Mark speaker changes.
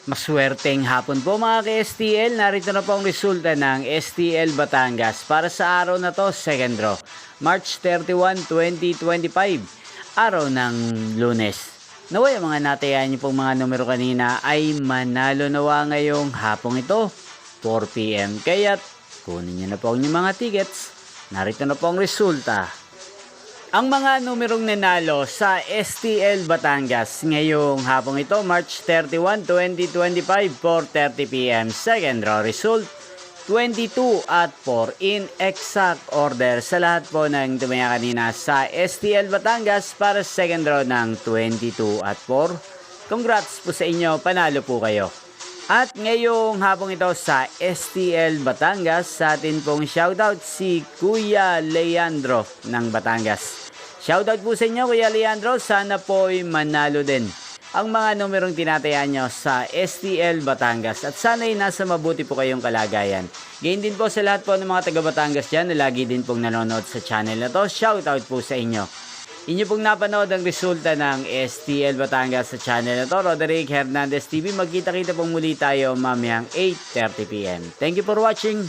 Speaker 1: Maswerteng hapon po mga ka-STL. Narito na po ang resulta ng STL Batangas para sa araw na to, second draw. March 31, 2025. Araw ng Lunes. Naway ang mga natayan niyo pong mga numero kanina ay manalo nawa ngayong hapong ito, 4 PM. Kaya't kunin niyo na po ang inyong mga tickets. Narito na po ang resulta. Ang mga numerong nanalo sa STL Batangas ngayong hapong ito, March 31, 2025, 4:30 PM. Second draw result, 22 at 4 in exact order sa lahat po ng tumaya kanina sa STL Batangas para second draw ng 22 at 4. Congrats po sa inyo, panalo po kayo. At ngayong hapong ito sa STL Batangas, sa atin pong shoutout si Kuya Leandro ng Batangas. Shoutout po sa inyo Kuya Leandro, sana po'y manalo din ang mga numerong tinatayaan nyo sa STL Batangas at sana'y nasa mabuti po kayong kalagayan. Gayon din po sa lahat po ng mga taga Batangas dyan na lagi din pong nanonood sa channel na to. Shoutout po sa inyo. Inyo pong napanood ang resulta ng STL Batangas sa channel na to, Roderick Hernandez TV. Magkita-kita pong muli tayo mamayang 8:30 PM. Thank you for watching.